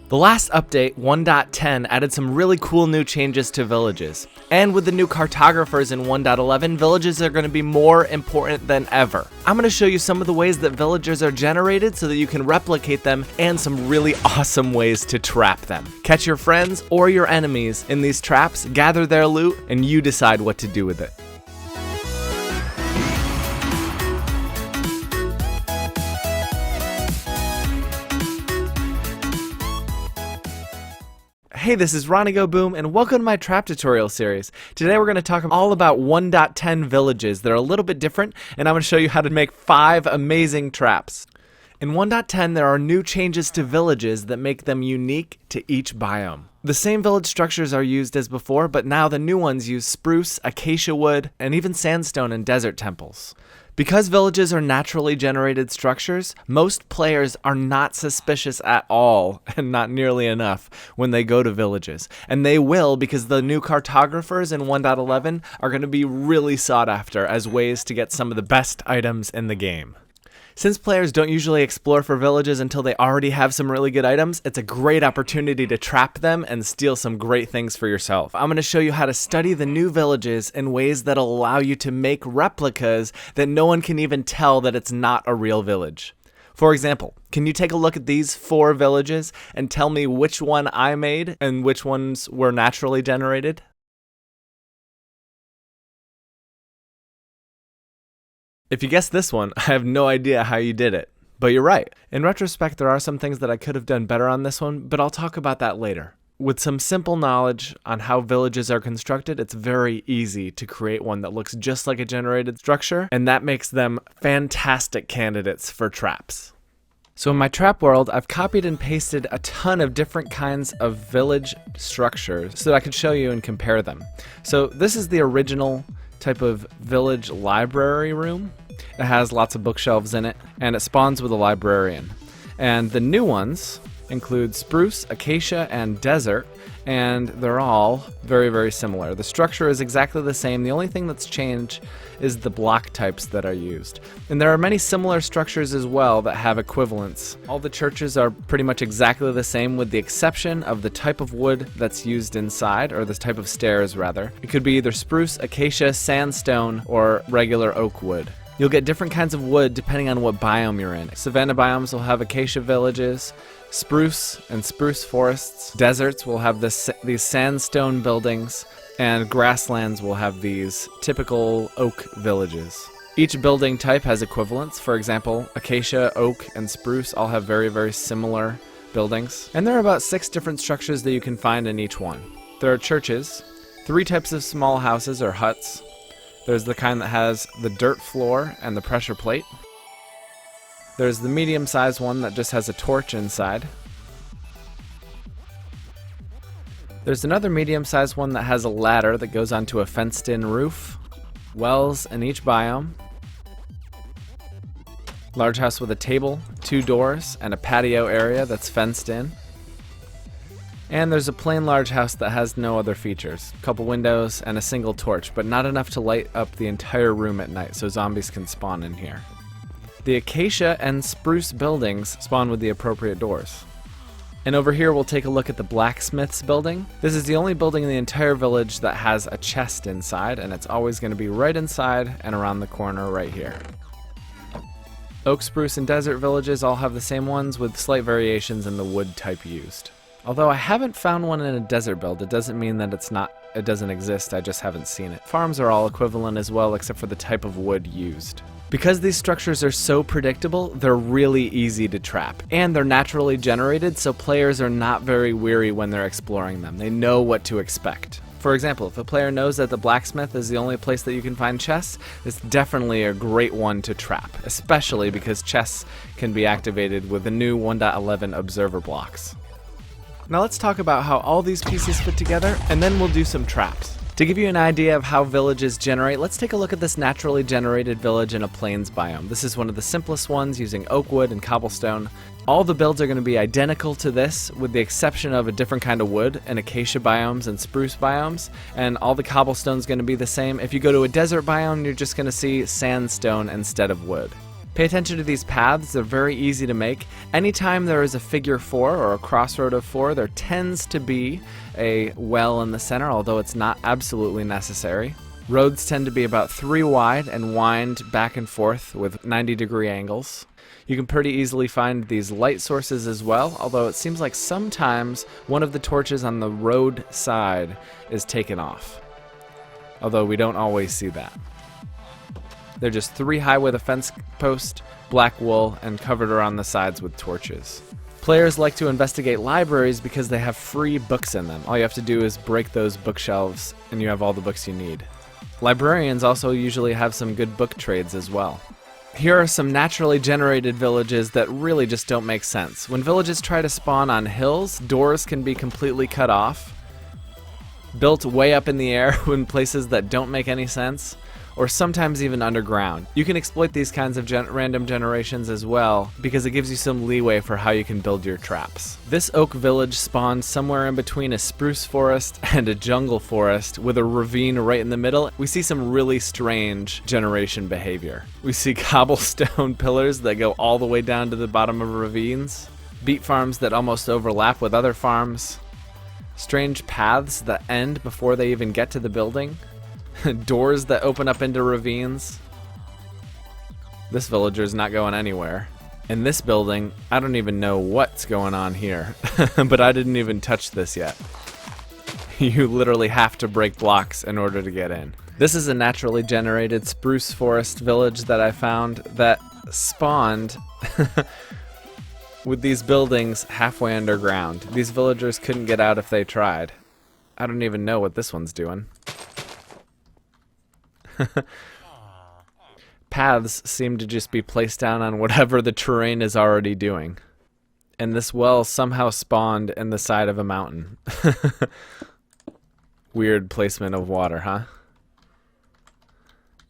The last update, 1.10, added some really cool new changes to villages. And with the new cartographers in 1.11, villages are going to be more important than ever. I'm going to show you some of the ways that villages are generated so that you can replicate them, and some really awesome ways to trap them. Catch your friends or your enemies in these traps, gather their loot, and you decide what to do with it. Hey, this is RonnygoBOOM, and welcome to my trap tutorial series. Today we're going to talk all about 1.10 villages. They're a little bit different, and I'm going to show you how to make 5 amazing traps. In 1.10, there are new changes to villages that make them unique to each biome. The same village structures are used as before, but now the new ones use spruce, acacia wood, and even sandstone in desert temples. Because villages are naturally generated structures, most players are not suspicious at all, and not nearly enough, when they go to villages. And they will, because the new cartographers in 1.11 are going to be really sought after as ways to get some of the best items in the game. Since players don't usually explore for villages until they already have some really good items, it's a great opportunity to trap them and steal some great things for yourself. I'm going to show you how to study the new villages in ways that'll allow you to make replicas that no one can even tell that it's not a real village. For example, can you take a look at these 4 villages and tell me which one I made and which ones were naturally generated? If you guessed this one, I have no idea how you did it. But you're right. In retrospect, there are some things that I could have done better on this one, but I'll talk about that later. With some simple knowledge on how villages are constructed, it's very easy to create one that looks just like a generated structure, and that makes them fantastic candidates for traps. So in my trap world, I've copied and pasted a ton of different kinds of village structures so that I could show you and compare them. So this is the original type of village library room. It has lots of bookshelves in it, and it spawns with a librarian. And the new ones include spruce, acacia, and desert, and they're all very, very similar. The structure is exactly the same. The only thing that's changed is the block types that are used. And there are many similar structures as well that have equivalents. All the churches are pretty much exactly the same, with the exception of the type of wood that's used inside, or the type of stairs rather. It could be either spruce, acacia, sandstone, or regular oak wood. You'll get different kinds of wood depending on what biome you're in. Savanna biomes will have acacia villages, spruce and spruce forests. Deserts will have these sandstone buildings, and grasslands will have these typical oak villages. Each building type has equivalents. For example, acacia, oak, and spruce all have very, very similar buildings. And there are about 6 different structures that you can find in each one. There are churches, 3 types of small houses or huts. There's the kind that has the dirt floor and the pressure plate. There's the medium-sized one that just has a torch inside. There's another medium-sized one that has a ladder that goes onto a fenced-in roof. Wells in each biome. Large house with a table, 2 doors, and a patio area that's fenced in. And there's a plain large house that has no other features. A couple windows and a single torch, but not enough to light up the entire room at night, so zombies can spawn in here. The acacia and spruce buildings spawn with the appropriate doors. And over here we'll take a look at the Blacksmith's building. This is the only building in the entire village that has a chest inside, and it's always going to be right inside and around the corner right here. Oak, spruce, and desert villages all have the same ones, with slight variations in the wood type used. Although I haven't found one in a desert build, it doesn't mean that it doesn't exist, I just haven't seen it. Farms are all equivalent as well, except for the type of wood used. Because these structures are so predictable, they're really easy to trap. And they're naturally generated, so players are not very weary when they're exploring them. They know what to expect. For example, if a player knows that the blacksmith is the only place that you can find chests, it's definitely a great one to trap, especially because chests can be activated with the new 1.11 observer blocks. Now let's talk about how all these pieces fit together, and then we'll do some traps. To give you an idea of how villages generate, let's take a look at this naturally generated village in a plains biome. This is one of the simplest ones using oak wood and cobblestone. All the builds are going to be identical to this, with the exception of a different kind of wood and acacia biomes and spruce biomes, and all the cobblestone's going to be the same. If you go to a desert biome, you're just going to see sandstone instead of wood. Pay attention to these paths, they're very easy to make. Anytime there is a figure 4 or a crossroad of 4, there tends to be a well in the center, although it's not absolutely necessary. Roads tend to be about 3 wide and wind back and forth with 90-degree angles. You can pretty easily find these light sources as well, although it seems like sometimes one of the torches on the road side is taken off. Although we don't always see that. They're just 3 high with a fence post, black wool, and covered around the sides with torches. Players like to investigate libraries because they have free books in them. All you have to do is break those bookshelves and you have all the books you need. Librarians also usually have some good book trades as well. Here are some naturally generated villages that really just don't make sense. When villages try to spawn on hills, doors can be completely cut off, built way up in the air in places that don't make any sense, or sometimes even underground. You can exploit these kinds of random generations as well because it gives you some leeway for how you can build your traps. This oak village spawned somewhere in between a spruce forest and a jungle forest with a ravine right in the middle. We see some really strange generation behavior. We see cobblestone pillars that go all the way down to the bottom of ravines, beet farms that almost overlap with other farms, strange paths that end before they even get to the building, doors that open up into ravines. This villager's not going anywhere. In this building, I don't even know what's going on here, but I didn't even touch this yet. You literally have to break blocks in order to get in. This is a naturally generated spruce forest village that I found that spawned with these buildings halfway underground. These villagers couldn't get out if they tried. I don't even know what this one's doing. Paths seem to just be placed down on whatever the terrain is already doing. And this well somehow spawned in the side of a mountain. Weird placement of water, huh?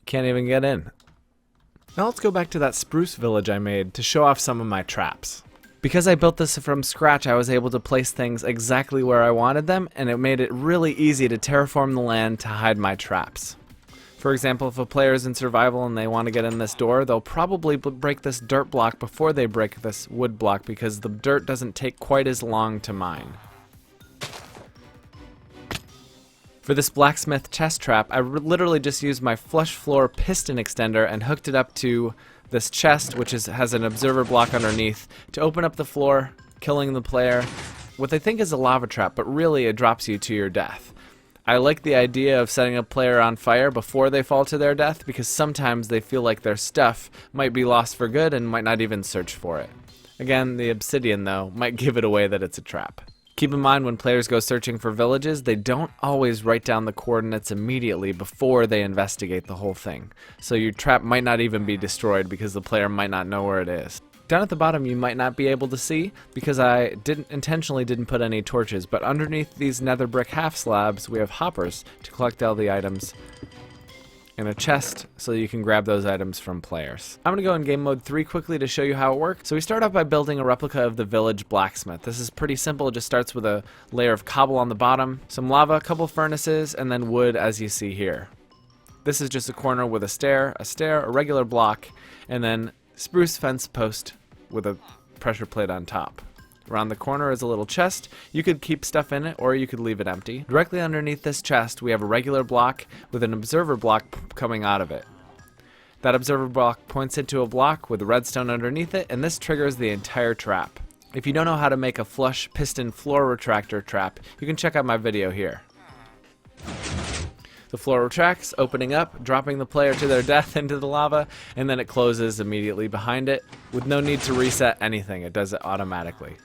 Can't even get in. Now let's go back to that spruce village I made to show off some of my traps. Because I built this from scratch, I was able to place things exactly where I wanted them, and it made it really easy to terraform the land to hide my traps. For example, if a player is in survival and they want to get in this door, they'll probably break this dirt block before they break this wood block because the dirt doesn't take quite as long to mine. For this blacksmith chest trap, I literally just used my flush floor piston extender and hooked it up to this chest, which has an observer block underneath, to open up the floor, killing the player. What they think is a lava trap, but really it drops you to your death. I like the idea of setting a player on fire before they fall to their death because sometimes they feel like their stuff might be lost for good and might not even search for it. Again, the obsidian, though, might give it away that it's a trap. Keep in mind when players go searching for villages, they don't always write down the coordinates immediately before they investigate the whole thing. So your trap might not even be destroyed because the player might not know where it is. Down at the bottom you might not be able to see because I intentionally didn't put any torches, but underneath these nether brick half slabs we have hoppers to collect all the items in a chest so you can grab those items from players. I'm going to go in game mode 3 quickly to show you how it works. So we start off by building a replica of the village blacksmith. This is pretty simple. It just starts with a layer of cobble on the bottom, some lava, a couple furnaces, and then wood as you see here. This is just a corner with a stair, a regular block, and then spruce fence post with a pressure plate on top. Around the corner is a little chest. You could keep stuff in it or you could leave it empty. Directly underneath this chest we have a regular block with an observer block coming out of it. That observer block points into a block with redstone underneath it, and this triggers the entire trap. If you don't know how to make a flush piston floor retractor trap, you can check out my video here. The floor retracts, opening up, dropping the player to their death into the lava, and then it closes immediately behind it with no need to reset anything. It does it automatically.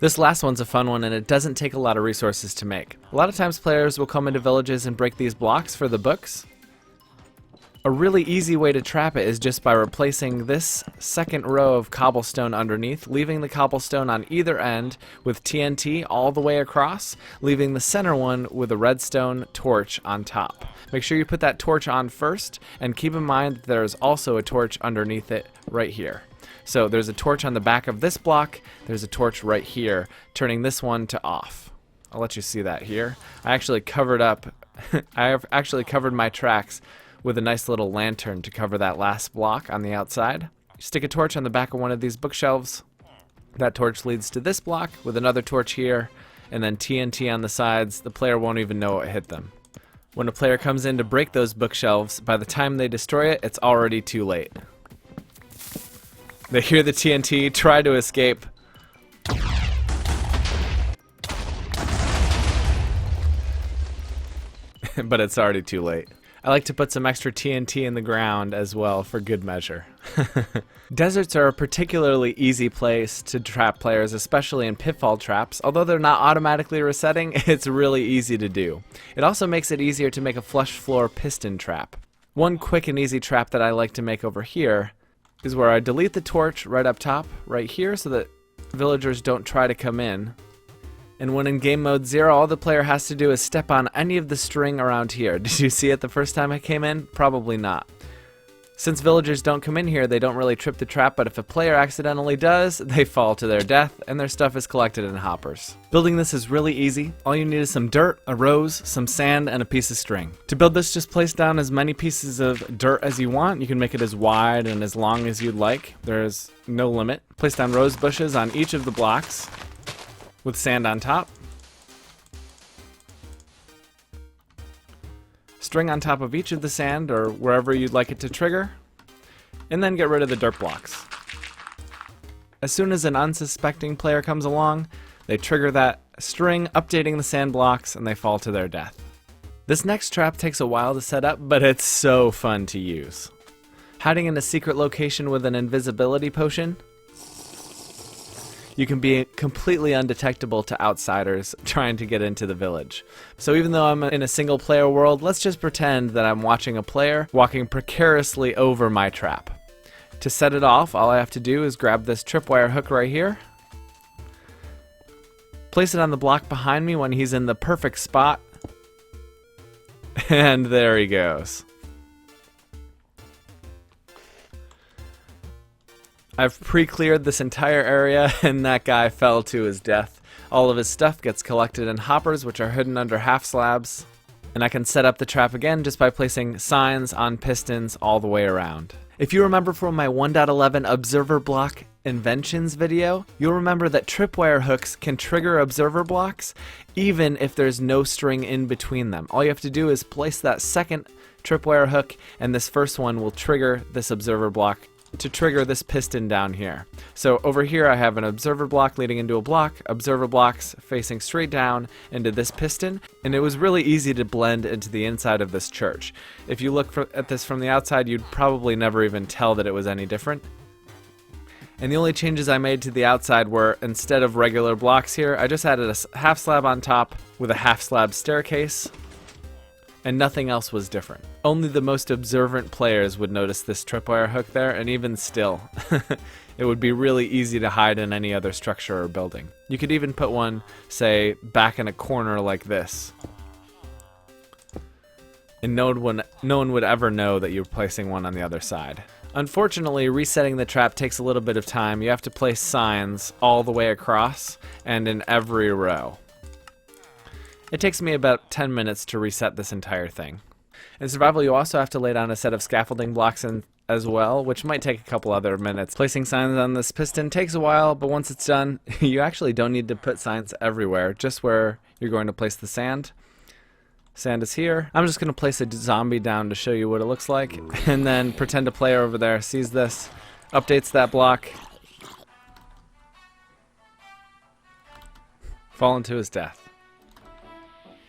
This last one's a fun one, and it doesn't take a lot of resources to make. A lot of times players will come into villages and break these blocks for the books. A really easy way to trap it is just by replacing this second row of cobblestone underneath, leaving the cobblestone on either end with TNT all the way across, leaving the center one with a redstone torch on top. Make sure you put that torch on first, and keep in mind that there's also a torch underneath it right here. So there's a torch on the back of this block, there's a torch right here, turning this one to off. I'll let you see that here. I actually covered my tracks with a nice little lantern to cover that last block on the outside. Stick a torch on the back of one of these bookshelves. That torch leads to this block with another torch here, and then TNT on the sides. The player won't even know it hit them. When a player comes in to break those bookshelves, by the time they destroy it, it's already too late. They hear the TNT, try to escape. But it's already too late. I like to put some extra TNT in the ground as well for good measure. Deserts are a particularly easy place to trap players, especially in pitfall traps. Although they're not automatically resetting, it's really easy to do. It also makes it easier to make a flush floor piston trap. One quick and easy trap that I like to make over here is where I delete the torch right up top, right here, so that villagers don't try to come in. And when in game mode 0, all the player has to do is step on any of the string around here. Did you see it the first time I came in? Probably not. Since villagers don't come in here, they don't really trip the trap, but if a player accidentally does, they fall to their death, and their stuff is collected in hoppers. Building this is really easy. All you need is some dirt, a rose, some sand, and a piece of string. To build this, just place down as many pieces of dirt as you want. You can make it as wide and as long as you'd like. There's no limit. Place down rose bushes on each of the blocks, with sand on top. String on top of each of the sand or wherever you'd like it to trigger, and then get rid of the dirt blocks. As soon as an unsuspecting player comes along, they trigger that string, updating the sand blocks, and they fall to their death. This next trap takes a while to set up, but it's so fun to use. Hiding in a secret location with an invisibility potion, you can be completely undetectable to outsiders trying to get into the village. So even though I'm in a single player world, let's just pretend that I'm watching a player walking precariously over my trap. To set it off, all I have to do is grab this tripwire hook right here, place it on the block behind me when he's in the perfect spot, and there he goes. I've pre-cleared this entire area, and that guy fell to his death. All of his stuff gets collected in hoppers, which are hidden under half slabs. And I can set up the trap again just by placing signs on pistons all the way around. If you remember from my 1.11 observer block inventions video, you'll remember that tripwire hooks can trigger observer blocks even if there's no string in between them. All you have to do is place that second tripwire hook, and this first one will trigger this observer block to trigger this piston down here. So over here I have an observer block leading into a block, observer blocks facing straight down into this piston, and it was really easy to blend into the inside of this church. If you look at this from the outside, you'd probably never even tell that it was any different. And the only changes I made to the outside were, instead of regular blocks here, I just added a half slab on top with a half slab staircase, and nothing else was different. Only the most observant players would notice this tripwire hook there, and even still, it would be really easy to hide in any other structure or building. You could even put one, say, back in a corner like this, and no one would ever know that you're placing one on the other side. Unfortunately, resetting the trap takes a little bit of time. You have to place signs all the way across and in every row. It takes me about 10 minutes to reset this entire thing. In survival, you also have to lay down a set of scaffolding blocks as well, which might take a couple other minutes. Placing signs on this piston takes a while, but once it's done, you actually don't need to put signs everywhere, just where you're going to place the sand. Sand is here. I'm just going to place a zombie down to show you what it looks like, and then pretend a player over there sees this, updates that block, fall into his death.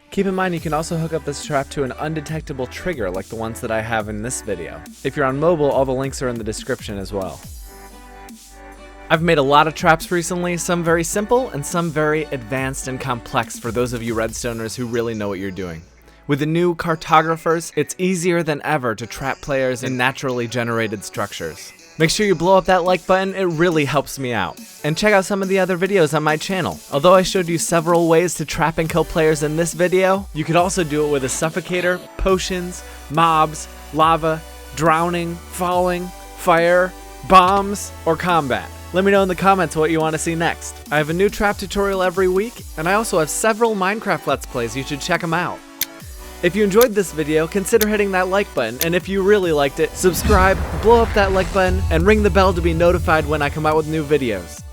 Keep in mind you can also hook up this trap to an undetectable trigger like the ones that I have in this video. If you're on mobile, all the links are in the description as well. I've made a lot of traps recently, some very simple and some very advanced and complex for those of you redstoners who really know what you're doing. With the new cartographers, it's easier than ever to trap players in naturally generated structures. Make sure you blow up that like button, it really helps me out. And check out some of the other videos on my channel. Although I showed you several ways to trap and kill players in this video, you could also do it with a suffocator, potions, mobs, lava, drowning, falling, fire, bombs, or combat. Let me know in the comments what you want to see next. I have a new trap tutorial every week, and I also have several Minecraft Let's Plays. You should check them out. If you enjoyed this video, consider hitting that like button, and if you really liked it, subscribe, blow up that like button, and ring the bell to be notified when I come out with new videos.